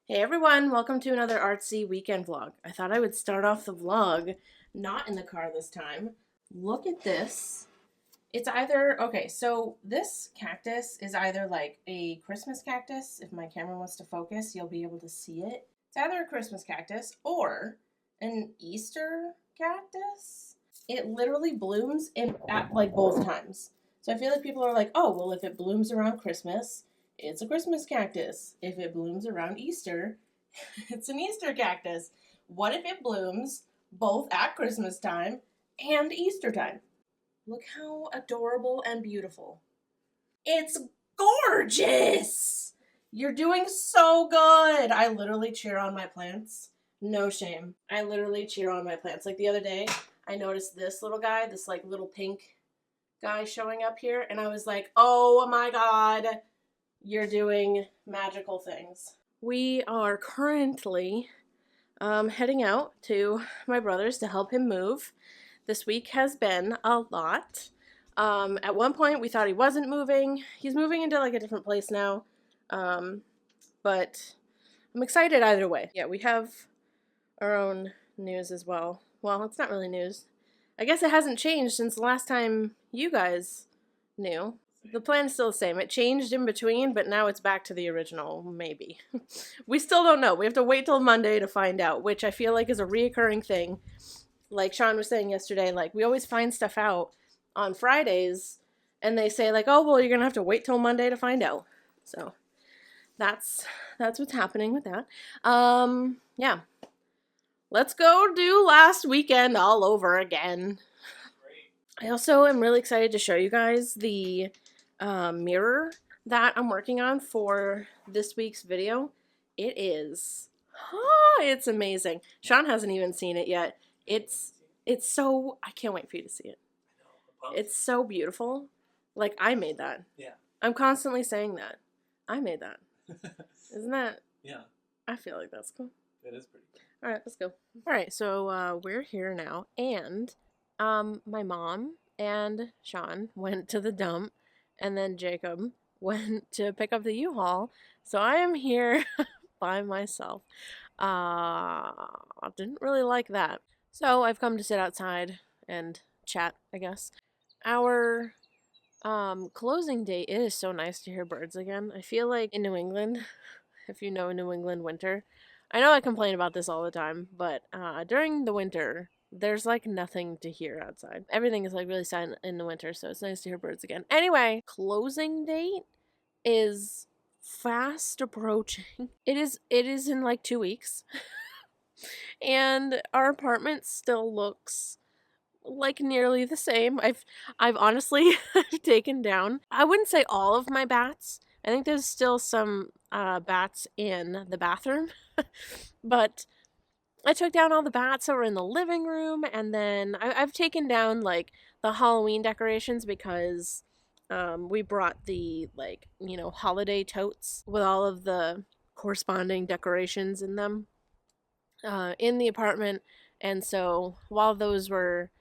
Hey everyone, welcome to another artsy weekend vlog. I thought I would start off the vlog not in the car this time. Look at this. It's either, okay, so this cactus is either like a Christmas cactus. If my camera wants to focus, you'll be able to see it. It's either a Christmas cactus or an Easter cactus. It literally blooms at like both times. So I feel like people are like, oh, well, if it blooms around Christmas, it's a Christmas cactus. If it blooms around Easter, it's an Easter cactus. What if it blooms both at Christmas time and Easter time? Look how adorable and beautiful. It's gorgeous! You're doing so good! I literally cheer on my plants. No shame. I literally cheer on my plants. Like the other day, I noticed this little guy, this like little pink guy showing up here, and I was like, oh my god, you're doing magical things. We are currently heading out to my brother's to help him move. This week has been a lot. At one point, we thought he wasn't moving. He's moving into like a different place now. But I'm excited either way. Yeah, we have our own news as well. Well, it's not really news. I guess it hasn't changed since the last time you guys knew. The plan is still the same. It changed in between, but now it's back to the original, maybe. We still don't know. We have to wait till Monday to find out, which I feel like is a reoccurring thing. Like Sean was saying yesterday, like we always find stuff out on Fridays, and they say like, oh, well, you're going to have to wait till Monday to find out. So that's what's happening with that. Yeah. Let's go do last weekend all over again. I also am really excited to show you guys the mirror that I'm working on for this week's video. It's amazing. Sean hasn't even seen it yet. It's so, I can't wait for you to see it. It's so beautiful. Like, I made that. Yeah. I'm constantly saying that. I made that. Isn't that? Yeah. I feel like that's cool. It is pretty cool. All right, let's go. All right, so we're here now, and my mom and Sean went to the dump, and then Jacob went to pick up the U-Haul. So I am here by myself. I didn't really like that. So I've come to sit outside and chat, I guess. Our closing date, it is so nice to hear birds again. I feel like in New England, if you know New England winter, I know I complain about this all the time, but during the winter, there's like nothing to hear outside. Everything is like really silent in the winter, so it's nice to hear birds again. Anyway, closing date is fast approaching. It is in like 2 weeks. And our apartment still looks like nearly the same. I've honestly taken down, I wouldn't say all of my bats. I think there's still some bats in the bathroom. But I took down all the bats that were in the living room, and then I've taken down like the Halloween decorations because we brought the like, you know, holiday totes with all of the corresponding decorations in them in the apartment. And so while those were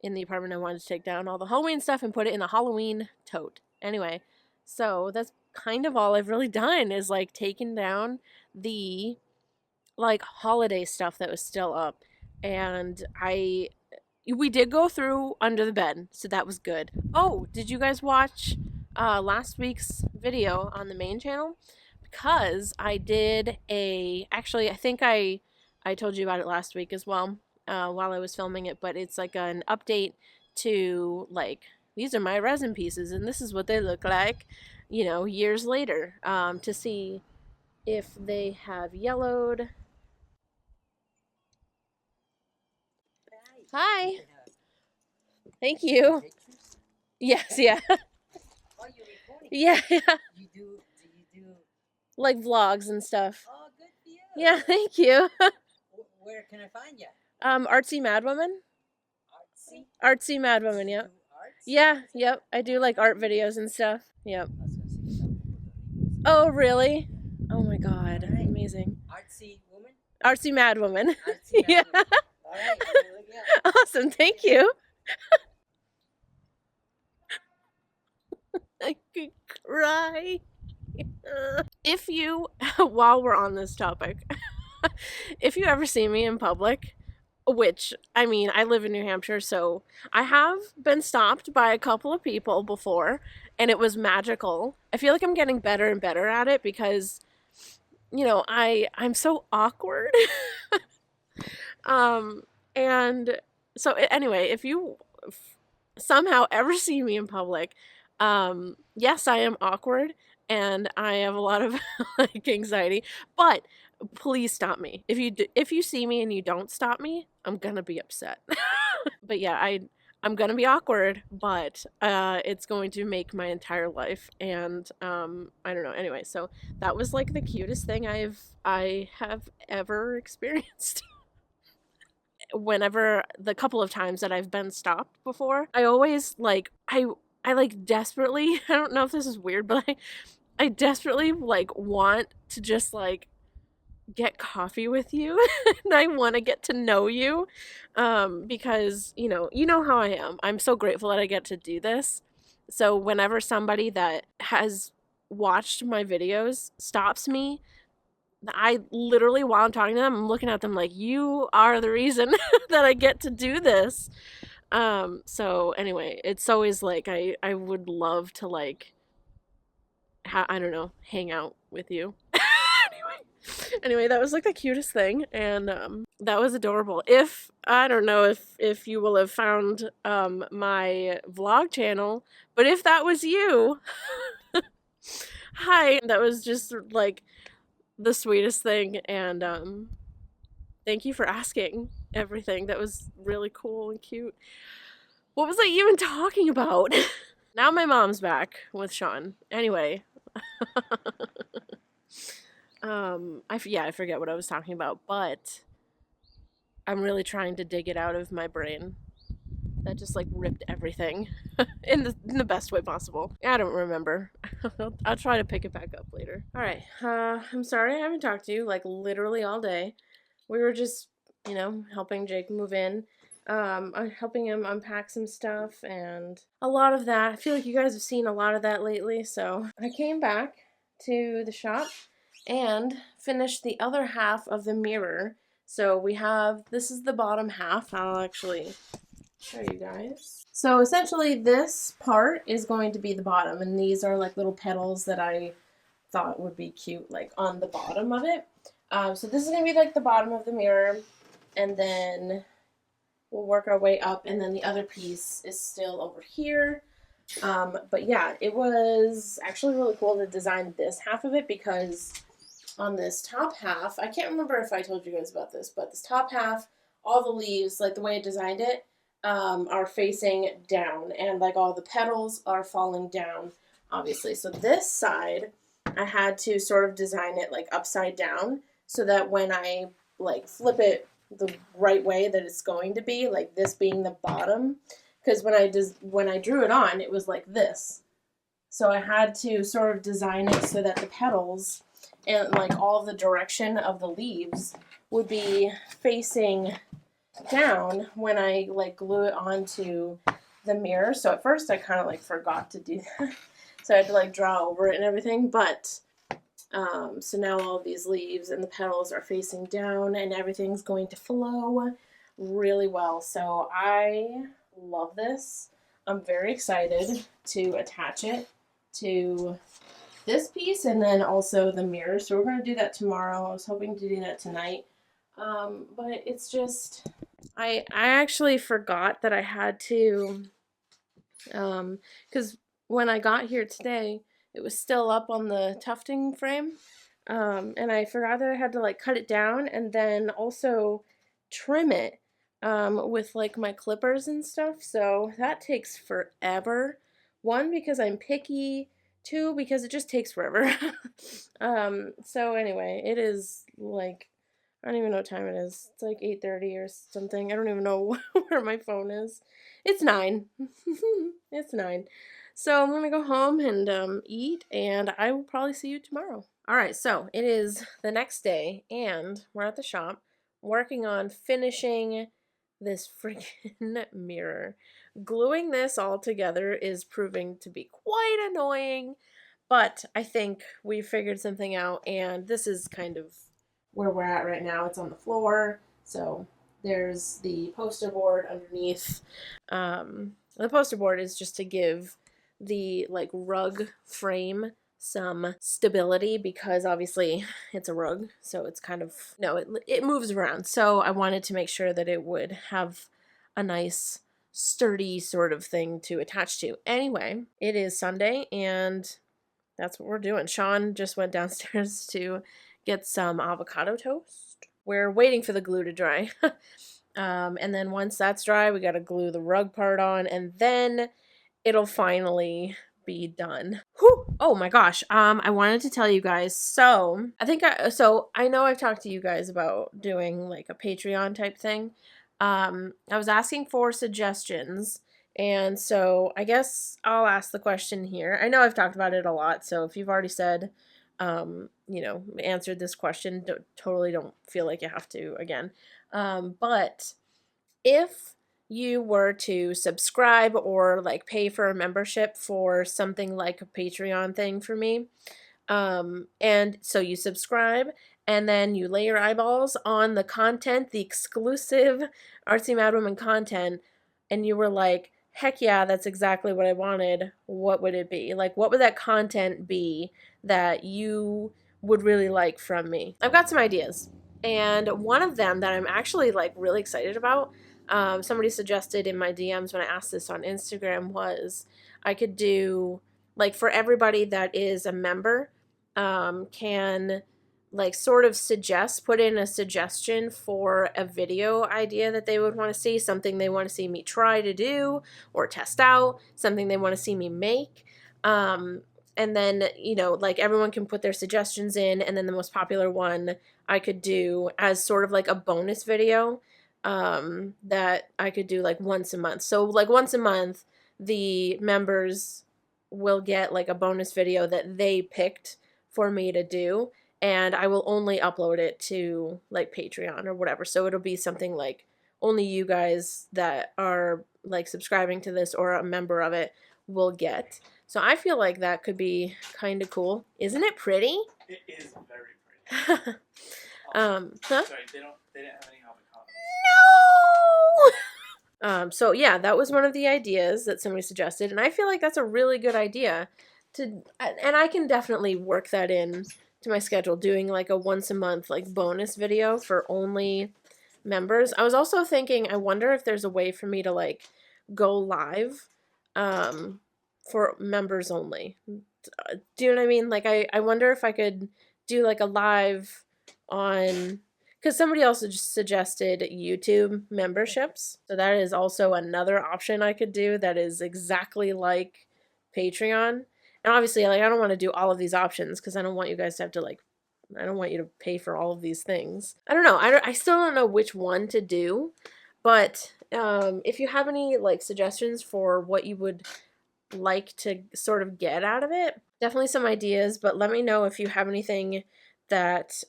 in the apartment, I wanted to take down all the Halloween stuff and put it in a Halloween tote. Anyway, so that's kind of all I've really done is like taken down the like holiday stuff that was still up. And we did go through under the bed, so that was good. Oh, did you guys watch last week's video on the main channel? Because I did actually I think I told you about it last week as well while I was filming it, but it's like an update to like, these are my resin pieces and this is what they look like, you know, years later, to see if they have yellowed. Hi. Thank you. Yes, yeah. Oh, you're recording? Yeah, yeah. Do you do? Like vlogs and stuff. Oh, good for you. Yeah, thank you. Where can I find you? Artsy Madwoman. Artsy? Artsy Madwoman, yep. Yeah, yep. I do like art videos and stuff. Yep. Oh, really? Oh my god. Right. Amazing. Artsy woman? Artsy Madwoman. Artsy Yeah. woman. All right. Yeah. Awesome, thank you. I could cry. If you, while we're on this topic, if you ever see me in public, which, I mean, I live in New Hampshire, so I have been stopped by a couple of people before, and it was magical. I feel like I'm getting better and better at it because, I'm so awkward. um, and so anyway, if you somehow ever see me in public, yes, I am awkward and I have a lot of like anxiety, but please stop me. If you see me and you don't stop me, I'm gonna be upset. But yeah, I'm gonna be awkward, but it's going to make my entire life. And I don't know. Anyway, so that was like the cutest thing I have ever experienced. Whenever the couple of times that I've been stopped before, I always I like desperately, I don't know if this is weird, but I desperately like want to just like get coffee with you and I want to get to know you because you know how I am. I'm so grateful that I get to do this. So whenever somebody that has watched my videos stops me, I literally, while I'm talking to them, I'm looking at them like, you are the reason that I get to do this. So anyway, it's always like I would love to like I don't know, hang out with you. Anyway, that was like the cutest thing, and that was adorable. If I don't know if you will have found my vlog channel, but if that was you, hi, that was just like the sweetest thing, and thank you for asking everything. That was really cool and cute. What was I even talking about? Now my mom's back with Sean. Anyway, I forget what I was talking about, but I'm really trying to dig it out of my brain. That just like ripped everything in the best way possible. I don't remember. I'll try to pick it back up later. All right. I'm sorry I haven't talked to you like literally all day. We were just, helping Jake move in. I'm helping him unpack some stuff and a lot of that. I feel like you guys have seen a lot of that lately, so I came back to the shop and finished the other half of the mirror. So this is the bottom half. I'll actually show you guys. So essentially this part is going to be the bottom, and these are like little petals that I thought would be cute like on the bottom of it. So this is going to be like the bottom of the mirror, and then we'll work our way up, and then the other piece is still over here. But yeah, it was actually really cool to design this half of it because on this top half, I can't remember if I told you guys about this, but this top half, all the leaves, like the way I designed it, are facing down, and like all the petals are falling down, obviously. So this side, I had to sort of design it like upside down so that when I like flip it the right way that it's going to be, like this being the bottom, because when I drew it on, it was like this. So I had to sort of design it so that the petals and like all the direction of the leaves would be facing down when I like glue it onto the mirror. So at first I kind of like forgot to do that. So I had to like draw over it and everything, but so now all these leaves and the petals are facing down and everything's going to flow really well. So I love this. I'm very excited to attach it to this piece and then also the mirror. So we're going to do that tomorrow. I was hoping to do that tonight. But it's just, I actually forgot that I had to, because when I got here today, it was still up on the tufting frame. And I forgot that I had to like cut it down and then also trim it with like my clippers and stuff. So that takes forever. One, because I'm picky. Two, because it just takes forever. So anyway, it is like, I don't even know what time it is. It's like 8:30 or something. I don't even know where my phone is. It's 9. It's 9. So I'm gonna go home and eat, and I will probably see you tomorrow. All right, so it is the next day, and we're at the shop working on finishing this freaking mirror. Gluing this all together is proving to be quite annoying, But I think we figured something out, and this is kind of where we're at right now. It's on the floor, so there's the poster board underneath. The poster board is just to give the like rug frame some stability because obviously it's a rug, so it's kind of no, it moves around. So I wanted to make sure that it would have a nice sturdy sort of thing to attach to. Anyway, it is Sunday and that's what we're doing. Sean just went downstairs to get some avocado toast. We're waiting for the glue to dry. And then once that's dry, we got to glue the rug part on, and then it'll finally be done. Whew! Oh my gosh. I wanted to tell you guys. So I know I've talked to you guys about doing like a Patreon type thing. I was asking for suggestions, and so I guess I'll ask the question here. I know I've talked about it a lot, so if you've already said, answered this question, totally don't feel like you have to again. But if you were to subscribe or like pay for a membership for something like a Patreon thing for me, and so you subscribe and then you lay your eyeballs on the content, the exclusive Artsy Mad Woman content, and you were like, heck yeah, that's exactly what I wanted. What would it be? Like, what would that content be that you would really like from me? I've got some ideas. And one of them that I'm actually like really excited about, somebody suggested in my DMs when I asked this on Instagram, was I could do like for everybody that is a member, can like sort of put in a suggestion for a video idea that they would want to see, something they want to see me try to do or test out, something they want to see me make. And then, like everyone can put their suggestions in, and then the most popular one I could do as sort of like a bonus video, that I could do like once a month. So, like, once a month, the members will get like a bonus video that they picked for me to do, and I will only upload it to like Patreon or whatever. So it'll be something like only you guys that are like subscribing to this or a member of it will get. So I feel like that could be kind of cool. Isn't it pretty? It is very pretty. Huh? Sorry, they didn't have any avocado. No! So yeah, that was one of the ideas that somebody suggested, and I feel like that's a really good idea and I can definitely work that in to my schedule, doing like a once a month like bonus video for only members. I was also thinking, I wonder if there's a way for me to like go live, for members only. Do you know what I mean? Like I wonder if I could do like a live on, because somebody also just suggested YouTube memberships. So that is also another option I could do that is exactly like Patreon. And obviously, like, I don't want to do all of these options because I don't want you guys to have to like, I don't want you to pay for all of these things. I don't know. I still don't know which one to do. But if you have any like suggestions for what you would like to sort of get out of it, definitely some ideas. But let me know if you have anything that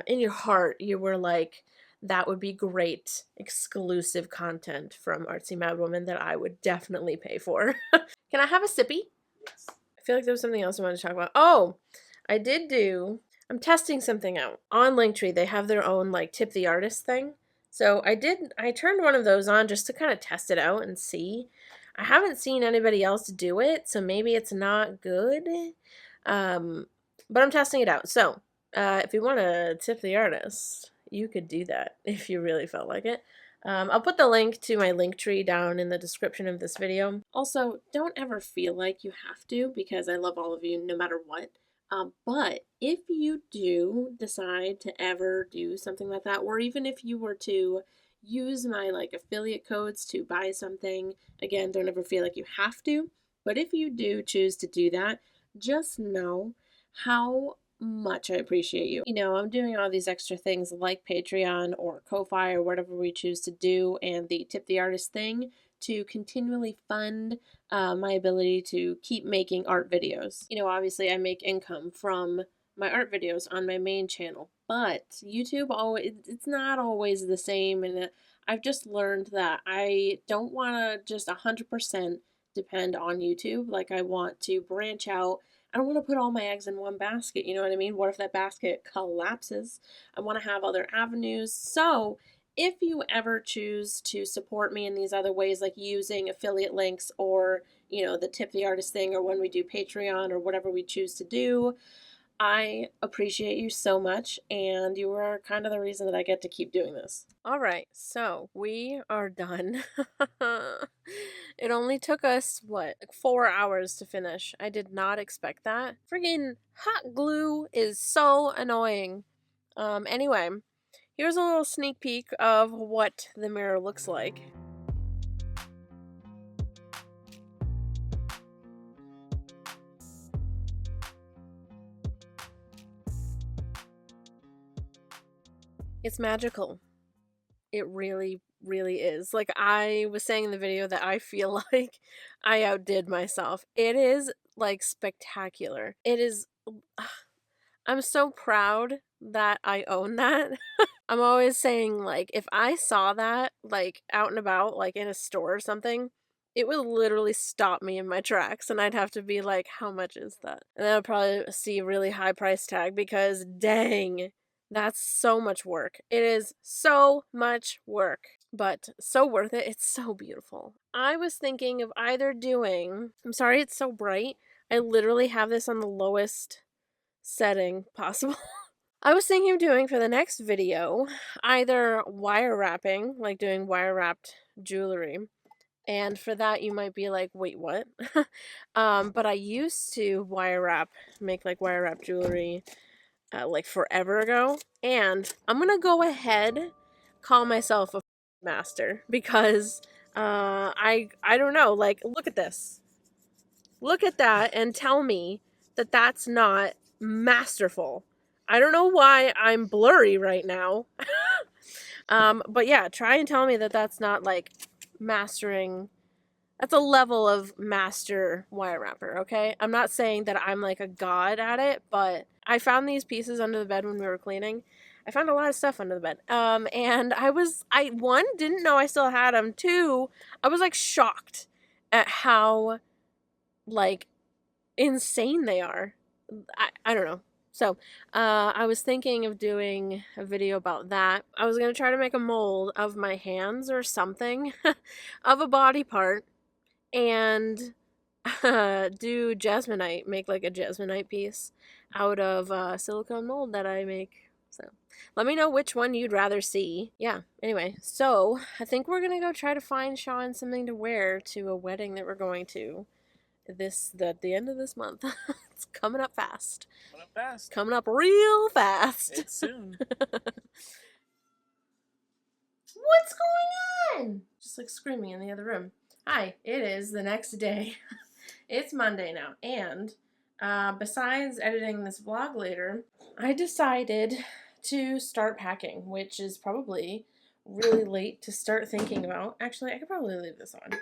in your heart you were like, that would be great exclusive content from Artsy Mad Woman that I would definitely pay for. Can I have a sippy? Yes. I feel like there was something else I wanted to talk about. Oh, I'm testing something out. On Linktree, they have their own like tip the artist thing. So I turned one of those on just to kind of test it out and see. I haven't seen anybody else do it, so maybe it's not good. But I'm testing it out. So, if you want to tip the artist, you could do that if you really felt like it. I'll put the link to my Linktree down in the description of this video. Also, don't ever feel like you have to, because I love all of you no matter what. But if you do decide to ever do something like that, or even if you were to use my like affiliate codes to buy something, again, don't ever feel like you have to. But if you do choose to do that, just know how much I appreciate you. I'm doing all these extra things like Patreon or Ko-Fi or whatever we choose to do, and the tip the artist thing to continually fund my ability to keep making art videos. Obviously I make income from my art videos on my main channel, but YouTube it's not always the same, and I've just learned that I don't want to just 100% depend on YouTube. Like, I want to branch out. I don't want to put all my eggs in one basket, you know what I mean? What if that basket collapses? I want to have other avenues. So if you ever choose to support me in these other ways, like using affiliate links or, you know, the tip the artist thing, or when we do Patreon or whatever we choose to do, I appreciate you so much, and you are kind of the reason that I get to keep doing this. All right, so we are done. It only took us, what, like 4 hours to finish. I did not expect that. Friggin' hot glue is so annoying. Anyway, here's a little sneak peek of what the mirror looks like. It's magical. It really, really is. Like, I was saying in the video that I feel like I outdid myself. It is, like, spectacular. It is. I'm so proud that I own that. I'm always saying, like, if I saw that, like, out and about, like, in a store or something, it would literally stop me in my tracks, and I'd have to be like, how much is that? And then I'd probably see a really high price tag because, dang, that's so much work. It is so much work, but so worth it. It's so beautiful. I was thinking of either doing, I'm sorry it's so bright. I literally have this on the lowest setting possible. I was thinking of doing for the next video either wire wrapping, like doing wire wrapped jewelry. And for that, you might be like, wait, what? But I used to make like wire wrap jewelry like forever ago. And I'm going to go ahead, call myself a master because I don't know, like, look at this. Look at that and tell me that that's not masterful. I don't know why I'm blurry right now. But yeah, try and tell me that that's not like mastering. That's a level of master wire wrapper, okay? I'm not saying that I'm like a god at it, but I found these pieces under the bed when we were cleaning. I found a lot of stuff under the bed. And I one, didn't know I still had them. Two, I was like shocked at how like insane they are. I don't know. So, I was thinking of doing a video about that. I was going to try to make a mold of my hands or something of a body part and do jasminite, make like a jasminite piece out of silicone mold that I make. So, let me know which one you'd rather see. Yeah, anyway, so I think we're going to go try to find Sean something to wear to a wedding that we're going to at the end of this month. It's coming up fast. Coming up fast. Coming up real fast. It's soon. What's going on? Just like screaming in the other room. Hi, it is the next day. It's Monday now, and besides editing this vlog later, I decided to start packing, which is probably really late to start thinking about. Actually, I could probably leave this on.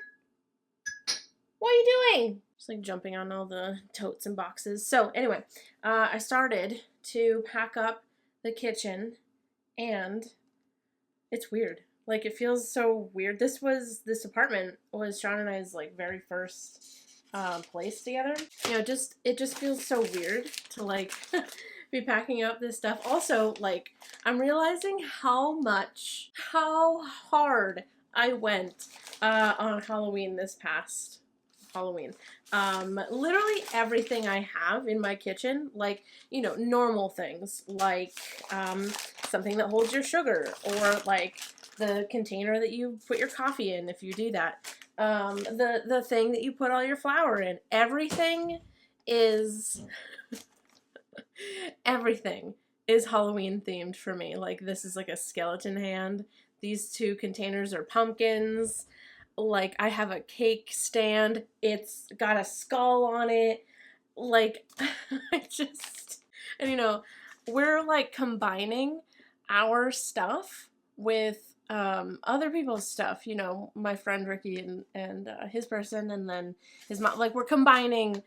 What are you doing? Just like jumping on all the totes and boxes. So anyway, I started to pack up the kitchen, and it's weird. Like, it feels so weird. This apartment was Sean and I's like very first place together. You know, it just feels so weird to like be packing up this stuff. Also, like, I'm realizing how hard I went on Halloween this past Halloween. Literally everything I have in my kitchen, like, you know, normal things, like something that holds your sugar, or like the container that you put your coffee in if you do that, the thing that you put all your flour in. Everything is everything is Halloween themed for me. Like, this is like a skeleton hand. These two containers are pumpkins. Like, I have a cake stand. It's got a skull on it. Like, and you know, we're like combining our stuff with other people's stuff. You know, my friend Ricky and his person, and then his mom. Like, we're combining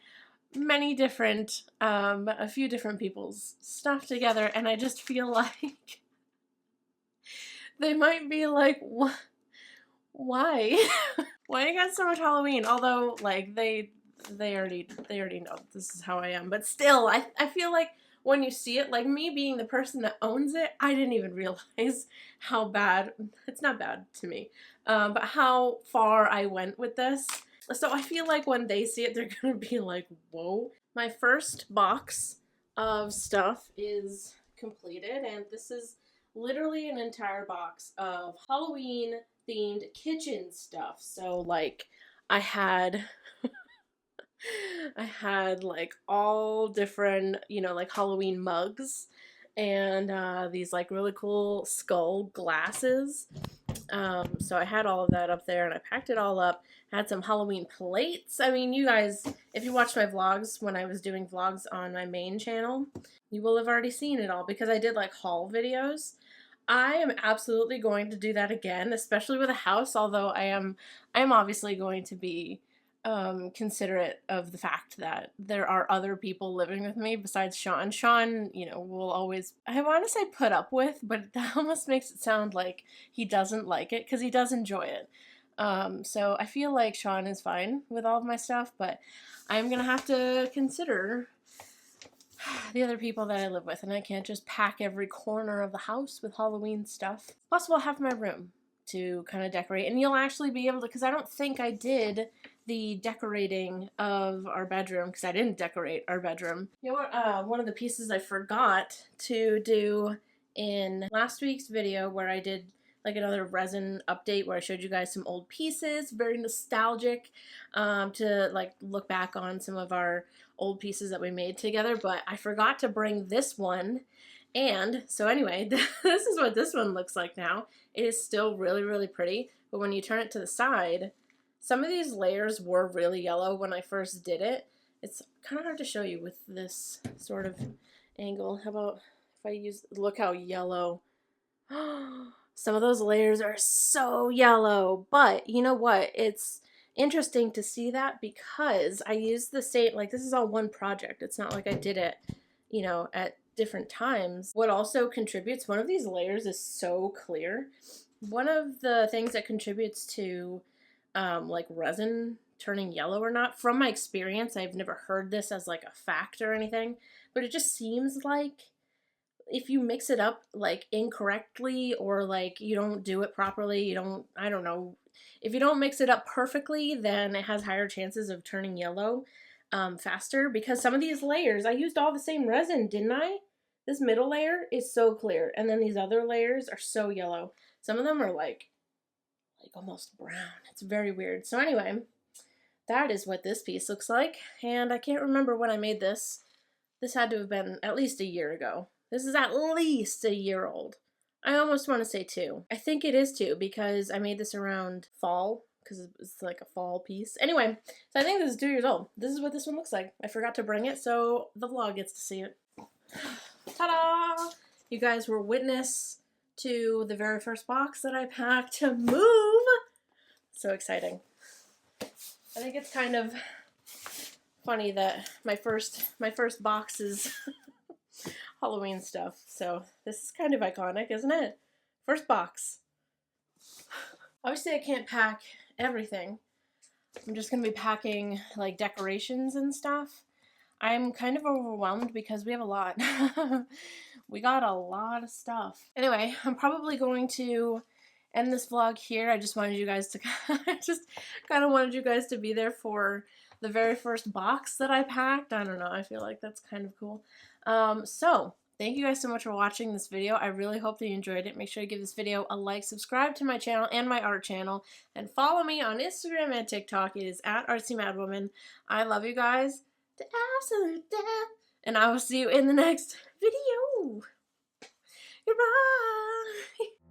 many different, a few different people's stuff together, and I just feel like they might be like, what? Why? Why you got so much Halloween? Although, like, they they already know this is how I am. But still, I feel like when you see it, like me being the person that owns it, I didn't even realize how bad, it's not bad to me, but how far I went with this. So I feel like when they see it, they're gonna be like, whoa. My first box of stuff is completed, and this is literally an entire box of Halloween themed kitchen stuff. So like I had I had like all different, you know, like Halloween mugs and these like really cool skull glasses. So I had all of that up there and I packed it all up. I had some Halloween plates. I mean, you guys, if you watched my vlogs when I was doing vlogs on my main channel, you will have already seen it all because I did like haul videos. I am absolutely going to do that again, especially with a house, although I am obviously going to be considerate of the fact that there are other people living with me besides Sean. Sean, you know, will always, I want to say put up with, but that almost makes it sound like he doesn't like it because he does enjoy it. So I feel like Sean is fine with all of my stuff, but I'm going to have to consider the other people that I live with, and I can't just pack every corner of the house with Halloween stuff. Plus, we'll have my room to kind of decorate, and you'll actually be able to, because I don't think I did the decorating of our bedroom, because I didn't decorate our bedroom. You know what, one of the pieces I forgot to do in last week's video where I did like another resin update where I showed you guys some old pieces, very nostalgic, to like look back on some of our old pieces that we made together, but I forgot to bring this one. And so anyway, this is what this one looks like now. It is still really, really pretty, but when you turn it to the side, some of these layers were really yellow when I first did it. It's kind of hard to show you with this sort of angle. How about if I use, look how yellow. Some of those layers are so yellow, but you know what? It's interesting to see that because I used the same, like this is all one project. It's not like I did it, you know, at different times. What also contributes, one of these layers is so clear. One of the things that contributes to like resin turning yellow or not, from my experience, I've never heard this as like a fact or anything, but it just seems like if you mix it up like incorrectly or like you don't do it properly, you don't, I don't know, if you don't mix it up perfectly, then it has higher chances of turning yellow faster, because some of these layers, I used all the same resin, didn't I? This middle layer is so clear, and then these other layers are so yellow. Some of them are like almost brown. It's very weird. So anyway, that is what this piece looks like, and I can't remember when I made this. This had to have been at least a year ago. This is at least a year old. I almost want to say 2. I think it is 2 because I made this around fall because it's like a fall piece. Anyway, so I think this is 2 years old. This is what this one looks like. I forgot to bring it, so the vlog gets to see it. Ta-da! You guys were witness to the very first box that I packed to move. So exciting. I think it's kind of funny that my first box is Halloween stuff, so this is kind of iconic, isn't it? First box. Obviously I can't pack everything. I'm just gonna be packing like decorations and stuff. I'm kind of overwhelmed because we have a lot. We got a lot of stuff. Anyway, I'm probably going to end this vlog here. I just wanted you guys to be there for the very first box that I packed. I don't know, I feel like that's kind of cool. So thank you guys so much for watching this video. I really hope that you enjoyed it. Make sure to give this video a like, subscribe to my channel and my art channel, and follow me on Instagram and TikTok. It is at ArtsyMadWoman. I love you guys to absolute death, and I will see you in the next video. Goodbye.